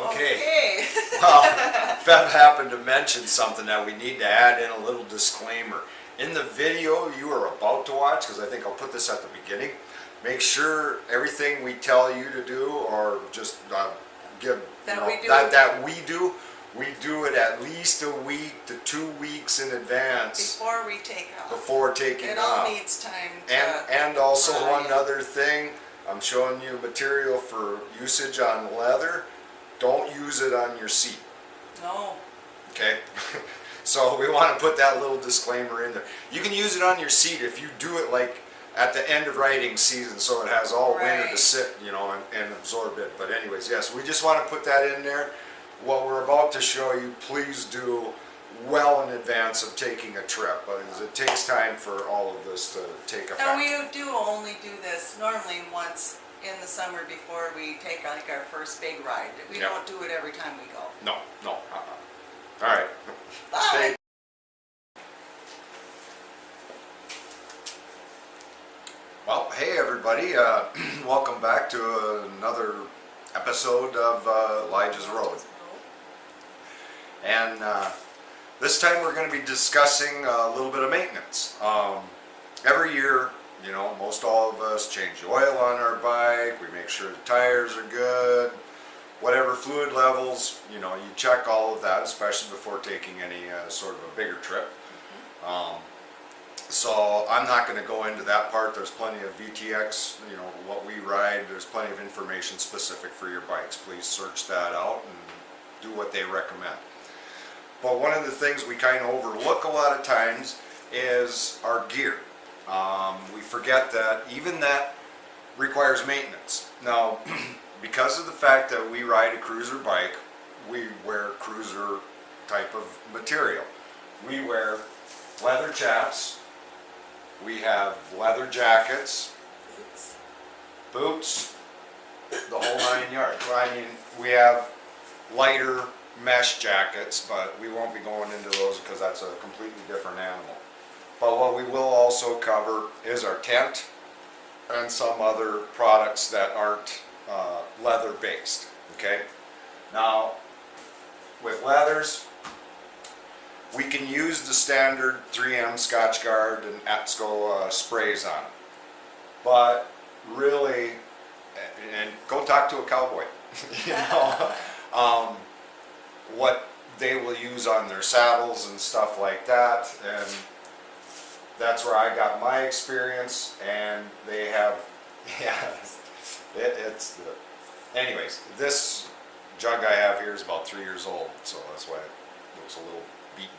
Okay. Well, Bev happened to mention something that we need to add in a little disclaimer. In the video you are about to watch, because I think I'll put this at the beginning, make sure everything we tell you to do, or just give that we do it at least a week to 2 weeks in advance before we take off. Before taking it off. It all needs time to and also dry. One other thing, I'm showing you material for usage on leather. Don't use it on your seat. No. Okay? So we want to put that little disclaimer in there. You can use it on your seat if you do it like at the end of riding season, so it has all winter to sit, you know, and absorb it. But anyways, yes, we just want to put that in there. What we're about to show you, please do well in advance of taking a trip, because it takes time for all of this to take effect. And we do only do this normally once in the summer before we take like our first big ride. We don't do it every time we go. No. All right. Bye. Well, hey everybody, welcome back to another episode of Elijah's Road. And this time we're going to be discussing a little bit of maintenance. Every year, you know, most all of us change the oil on our bike, we make sure the tires are good, whatever fluid levels, you know, you check all of that, especially before taking any sort of a bigger trip. So I'm not going to go into that part. There's plenty of VTX, you know, what we ride. There's plenty of information specific for your bikes. Please search that out and do what they recommend. But one of the things we kind of overlook a lot of times is our gear. We forget that even that requires maintenance. Now, because of the fact that we ride a cruiser bike, we wear cruiser type of material. We wear leather chaps. We have leather jackets, boots, the whole 9 yards. I mean, we have lighter mesh jackets, but we won't be going into those because that's a completely different animal. But what we will also cover is our tent and some other products that aren't leather based. Okay? Now, with leathers, we can use the standard 3M Scotchgard and APSCO sprays on it. But really, and go talk to a cowboy, you know, what they will use on their saddles and stuff like that. And that's where I got my experience, and they have, it's the, anyways, this jug I have here is about 3 years old, so that's why it looks a little beaten.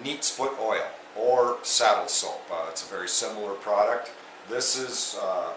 Neat's Foot Oil or Saddle Soap. It's a very similar product. This is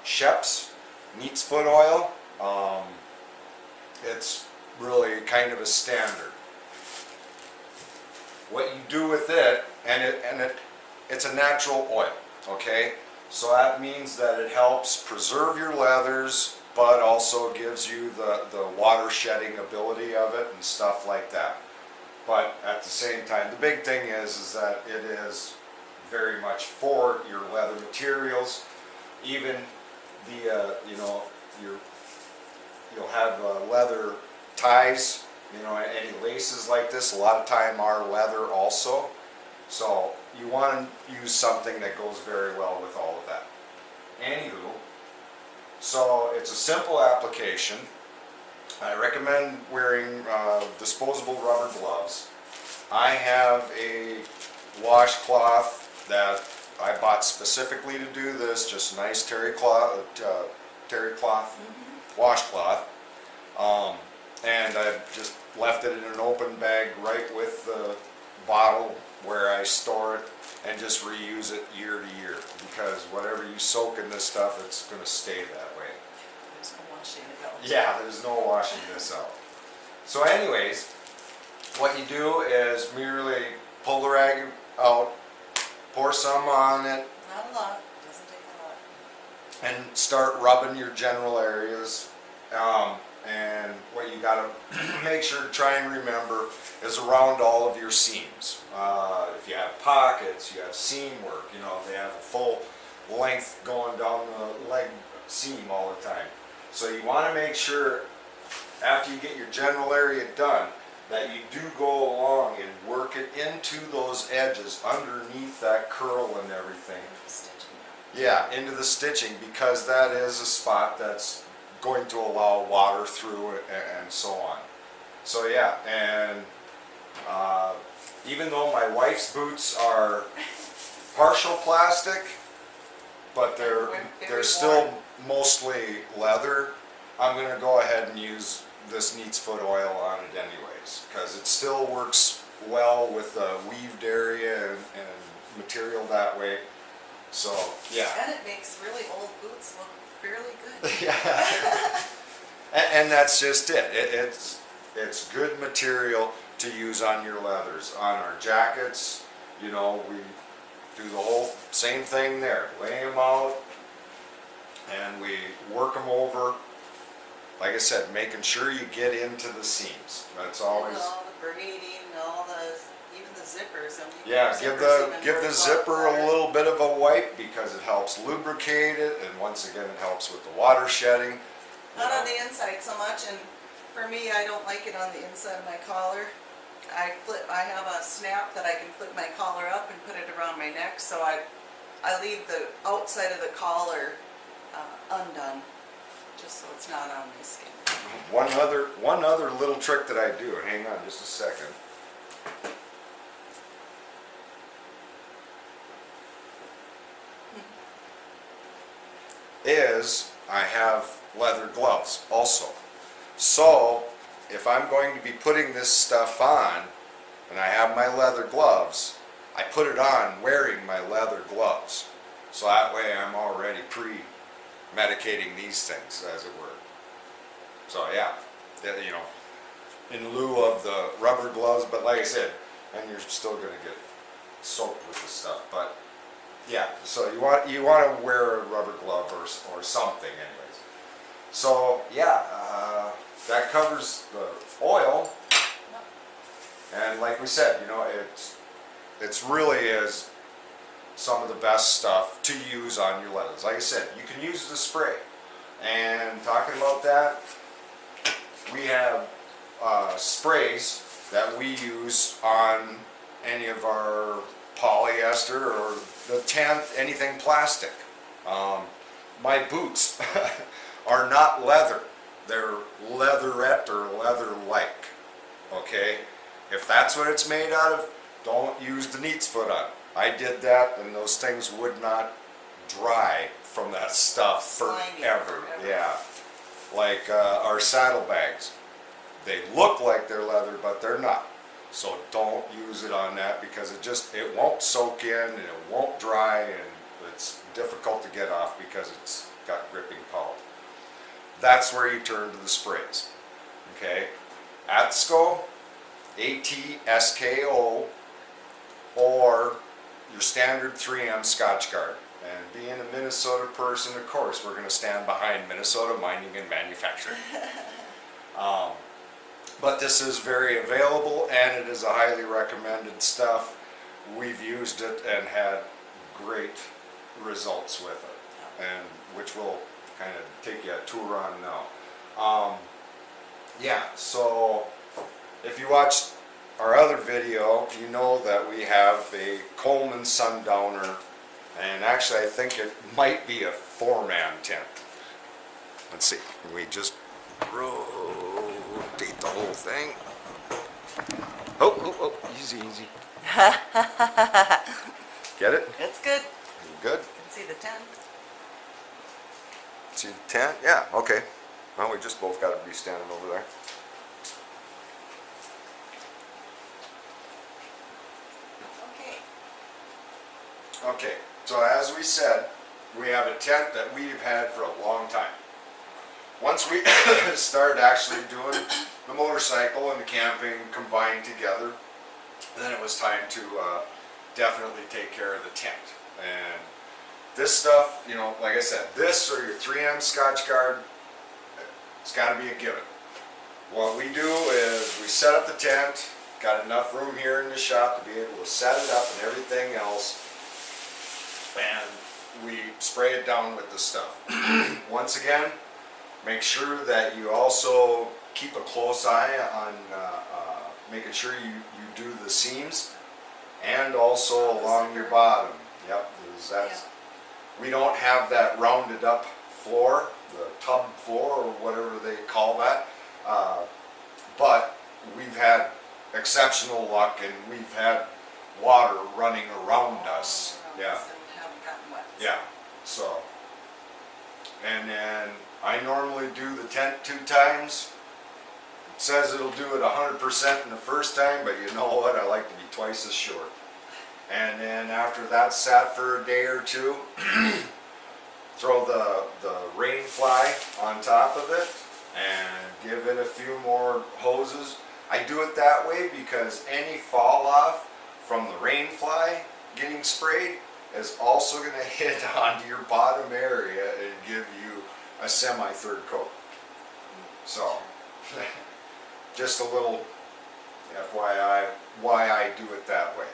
Shep's Neat's Foot Oil. It's really kind of a standard. What you do with it, it's a natural oil, okay? So that means that it helps preserve your leathers, but also gives you the water shedding ability of it and stuff like that. But at the same time, the big thing is that it is very much for your leather materials. Even the you know, you'll have leather ties, you know, any laces like this. A lot of time are leather also. So you want to use something that goes very well with all of that. Anywho, so it's a simple application. I recommend wearing disposable rubber gloves. I have a washcloth that I bought specifically to do this, just a nice terry cloth washcloth. And I've just left it in an open bag right with the bottle where I store it, and just reuse it year to year, because whatever you soak in this stuff, it's going to stay that way. There's no washing it out. Yeah, there's no washing this out. So anyways, what you do is merely pull the rag out, pour some on it, Not a lot. Doesn't take a lot. and start rubbing your general areas. And what you gotta make sure to try and remember is around all of your seams. If you have pockets, you have seam work, you know, they have a full length going down the leg seam all the time. So you want to make sure after you get your general area done, that you do go along and work it into those edges underneath that curl and everything. Yeah, into the stitching, because that is a spot that's going to allow water through it and so on. So yeah, and even though my wife's boots are partial plastic, but they're still mostly leather, I'm going to go ahead and use this Neat's Foot oil on it anyways, because it still works well with the weaved area and material that way. So yeah. And it makes really old boots look fairly good. Yeah. And that's just it. It's good material to use on your leathers. On our jackets, you know, we do the whole same thing there. Lay them out and we work them over. Like I said, making sure you get into the seams. That's always. And all the braiding, even the zippers. Yeah, give the zipper a little bit of a wipe, because it helps lubricate it, and once again it helps with the water shedding. Not on the inside so much, and for me, I don't like it on the inside of my collar. I have a snap that I can flip my collar up and put it around my neck, so I leave the outside of the collar undone, just so it's not on my skin. One other little trick that I do, hang on just a second. Is I have leather gloves also. So if I'm going to be putting this stuff on and I have my leather gloves, I put it on wearing my leather gloves. So that way I'm already pre-medicating these things, as it were. So yeah, you know, in lieu of the rubber gloves, but like I said, and you're still going to get soaked with this stuff, but yeah, so you want to wear a rubber glove or something anyways. So yeah, that covers the oil, and like we said, you know, it's really is some of the best stuff to use on your leathers. Like I said, you can use the spray. And talking about that, we have sprays that we use on any of our polyester or the tent, anything plastic. My boots are not leather. They're leatherette or leather-like. Okay? If that's what it's made out of, don't use the Neat's Foot on it. I did that, and those things would not dry from that stuff forever. Yeah. Like our saddlebags. They look like they're leather, but they're not. So don't use it on that, because it won't soak in and it won't dry, and it's difficult to get off because it's got gripping power. That's where you turn to the sprays. Okay? Atsko, ATSKO, or your standard 3M Scotchgard. And being a Minnesota person, of course, we're going to stand behind Minnesota Mining and Manufacturing. But this is very available, and it is a highly recommended stuff. We've used it and had great results with it, and which we'll kind of take you a tour on now. Yeah, so if you watched our other video, you know that we have a Coleman Sundowner, and actually I think it might be a 4-man tent. Let's see, we just rotate the whole thing. Oh, easy. Get it? It's good. Good? You can see the tent. See the tent? Yeah, okay. Well, we just both got to be standing over there. Okay, so as we said, we have a tent that we've had for a long time. Once we started actually doing the motorcycle and the camping combined together, then it was time to definitely take care of the tent. And this stuff, you know, like I said, this or your 3M Scotchgard, it's got to be a given. What we do is we set up the tent, got enough room here in the shop to be able to set it up and everything else, and we spray it down with the stuff. Once again, make sure that you also keep a close eye on making sure you do the seams and also along your bottom. Yep, that's, we don't have that rounded up floor, the tub floor or whatever they call that, but we've had exceptional luck and we've had water running around us. Yeah. And haven't gotten wet. Yeah, so, and then I normally do the tent 2 times. It says it'll do it 100% in the first time, but you know what, I like to be twice as short. And then after that's sat for a day or 2, throw the rain fly on top of it and give it a few more hoses. I do it that way because any fall off from the rain fly getting sprayed is also going to hit onto your bottom area and give you a semi-third coat. So, just a little FYI why I do it that way.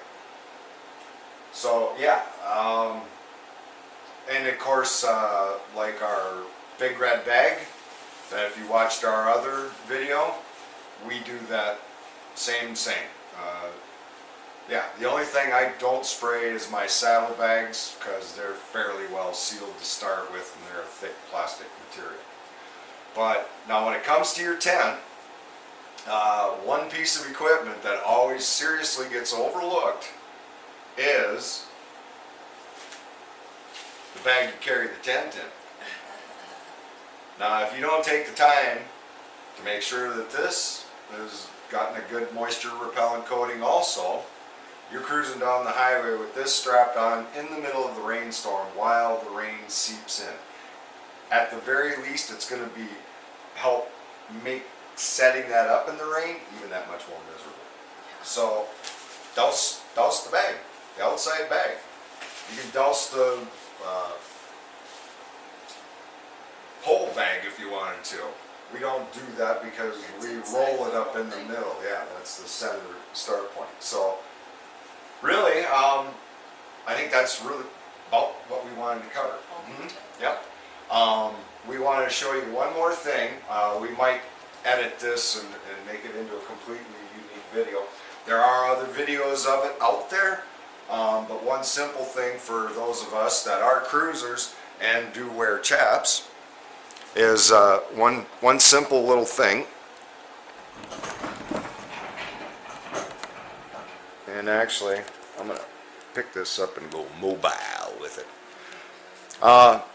So yeah, and of course, like our big red bag, that if you watched our other video, we do that same. Yeah, the only thing I don't spray is my saddlebags because they're fairly well sealed to start with and they're a thick plastic material. But now when it comes to your tent, one piece of equipment that always seriously gets overlooked is the bag you carry the tent in. Now if you don't take the time to make sure that this has gotten a good moisture repellent coating also, you're cruising down the highway with this strapped on in the middle of the rainstorm while the rain seeps in. At the very least, it's going to be help make setting that up in the rain even that much more miserable. So douse the bag, the outside bag. You can douse the whole bag if you wanted to. We don't do that because we roll it up in the middle. Yeah, that's the center start point. So really, I think that's really about what we wanted to cover. Yep. We wanted to show you one more thing. We might edit this and make it into a completely unique video. There are other videos of it out there, but one simple thing for those of us that are cruisers and do wear chaps is one simple little thing. And actually, I'm going to pick this up and go mobile with it.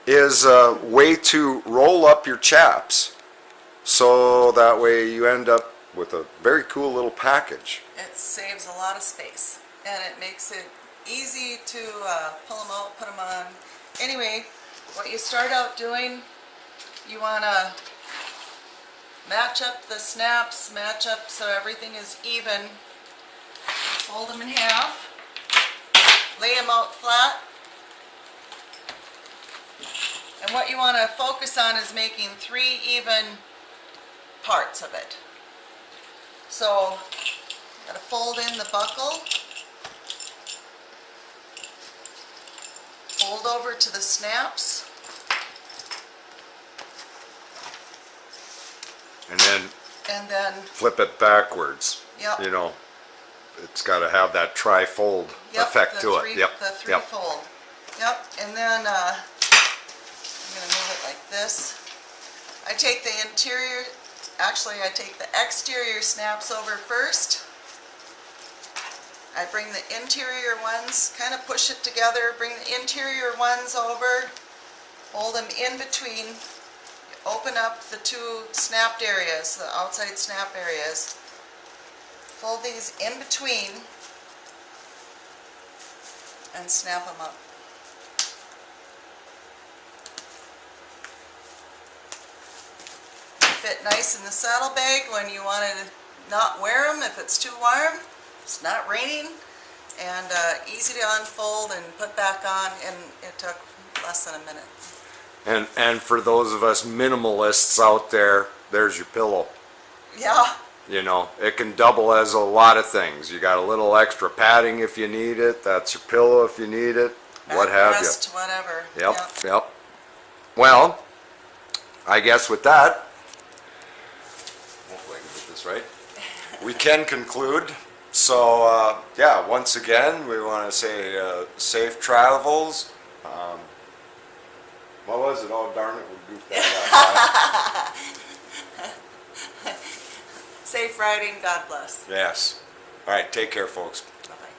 Is a way to roll up your chaps so that way you end up with a very cool little package. It saves a lot of space and it makes it easy to pull them out, put them on. Anyway, what you start out doing, you want to match up the snaps, match up so everything is even. Fold them in half, lay them out flat, and what you want to focus on is making 3 even parts of it. So, got to fold in the buckle, fold over to the snaps, And then flip it backwards. Yep. You know, it's got to have that tri-fold effect to it. Yep. The three-fold. Yep. And then I'm going to move it like this. I take the interior, actually I take the exterior snaps over first. I bring the interior ones, kind of push it together, bring the interior ones over, fold them in between, open up the 2 snapped areas, the outside snap areas, fold these in between and snap them up. Fit nice in the saddlebag when you want to not wear them if it's too warm, it's not raining, and easy to unfold and put back on, and it took less than a minute. And for those of us minimalists out there, there's your pillow. Yeah. You know, it can double as a lot of things. You got a little extra padding if you need it. That's your pillow if you need it. What have you. Backrest, whatever. Yep. Well, I guess with that, we'll is, right? We can conclude. So, yeah, once again, we want to say safe travels. What was it? Oh, darn it, we goofed that up. Safe riding, God bless. Yes. All right, take care, folks. Bye-bye.